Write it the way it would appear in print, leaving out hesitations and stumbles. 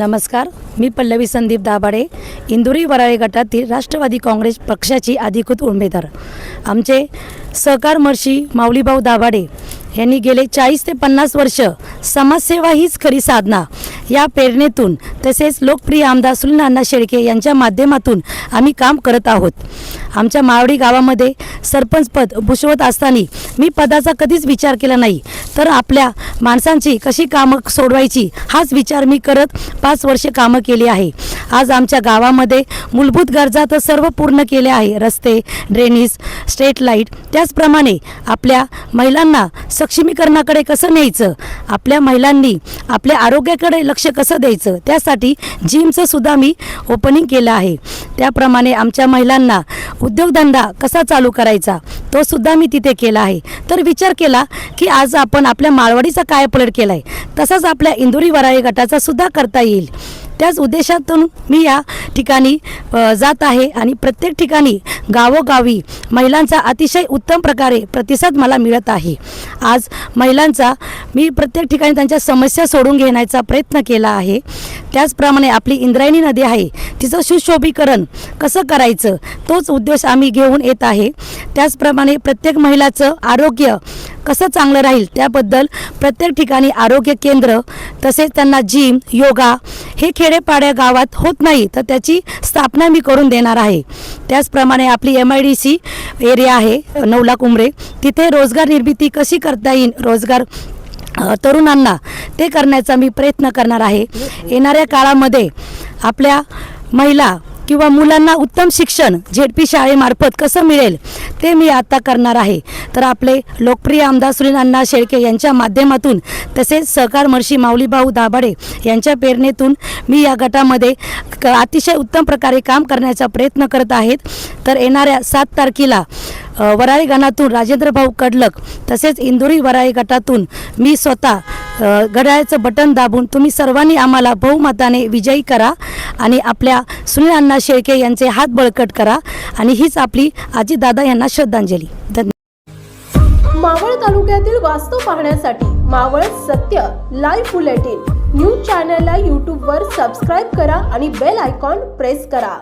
नमस्कार, मी पल्लवी संदीप दाभाडे, इंदुरी वराळे गटातील राष्ट्रवादी काँग्रेस पक्षाची अधिकृत उमेदवार। आमचे सहकार महर्षी माऊलीभाऊ दाभाडे यांनी गेले 40 ते 50 वर्ष समाजसेवा हीच खरी साधना या प्रेरणेतून तसेच लोकप्रिय आमदार सुनील अण्णा शेळके यांच्या माध्यमातून आम्ही काम करत आहोत। आमच्या मावडी गावामध्ये सरपंच पद भूषवत असताना मी पदाचा कधीच विचार केला नाही, तर आपल्या माणसांची कशी कामं सोडवायची हाच विचार मी करत 5 वर्ष कामं केली आहे। आज आमच्या गावामध्ये मूलभूत गरजा तर सर्व पूर्ण केल्या आहे, रस्ते, ड्रेनेज, स्ट्रीट लाईट। त्याचप्रमाणे आपल्या महिलांना सक्षमीकरणाकडे कसं न्यायचं, आपल्या महिलांनी आपल्या आरोग्याकडे लक्ष कसं द्यायचं, त्यासाठी जिमचं सुद्धा मी ओपनिंग केलं आहे। त्याप्रमाणे आमच्या महिलांना उद्योगधंदा कसा चालू करायचा तो सुद्धा मी तिथे केला आहे। तर विचार केला की आज आपण आपल्या माळवाडीचा कायापलट केला आहे, तसाच आपल्या इंदुरी वराळे गटाचा सुद्धा करता येईल। त्याच उद्देशातून मी या ठिकाणी जात आहे आणि प्रत्येक ठिकाणी गावोगावी महिलांचा अतिशय उत्तम प्रकारे प्रतिसाद मला मिळत आहे। आज महिलांचा मी प्रत्येक ठिकाणी त्यांच्या समस्या सोडून घेण्याचा प्रयत्न केला आहे। त्याचप्रमाणे आपली इंद्रायणी नदी आहे, तिचं सुशोभीकरण कसं करायचं तोच उद्देश आम्ही घेऊन येत आहे। त्याचप्रमाणे प्रत्येक महिलाचं आरोग्य कसं चांगलं राहील त्याबद्दल प्रत्येक ठिकाणी आरोग्य केंद्र तसेच त्यांना जिम, योगा हे खेडेपाड्या गावात होत नाही, तर त्याची स्थापना मी करून देणार आहे। त्याचप्रमाणे आपली MIDC एरिया आहे 9 लाख उमरे, तिथे रोजगार निर्मिती कशी करता येईल, रोजगार तरुणांना ते करण्याचा मी प्रयत्न करणार आहे। येणाऱ्या काळामध्ये आपल्या महिला किंवा मुलांना उत्तम शिक्षण ZP शाळेमार्फत कसं मिळेल ते मी आता करणार आहे। तर आपले लोकप्रिय आमदार सुनील अण्णा शेळके यांच्या माध्यमातून तसेच सहकार महर्षी माऊलीभाऊ दाभाडे यांच्या प्रेरणेतून मी या गटामध्ये अतिशय उत्तम प्रकारे काम करण्याचा प्रयत्न करत आहेत। तर येणाऱ्या 7 तारखेला वराळे गणातून राजेंद्रभाऊ कडलक तसेच इंदुरी वराळे गटातून मी स्वतः घड्याळाचं बटन दाबून तुम्ही सर्वांनी आम्हाला बहुमताने विजयी करा आणि आपल्या सुनील अण्णा शेळके यांचे हात बळकट करा आणि हीच आपली आजीदादा यांना श्रद्धांजली। धन्यवाद। मावळ तालुक्यातील वास्तव पाहण्यासाठी मावळ सत्य लाईव्ह बुलेटिन न्यूज चॅनलला YouTube वर सबस्क्राईब करा आणि बेल आयकॉन प्रेस करा।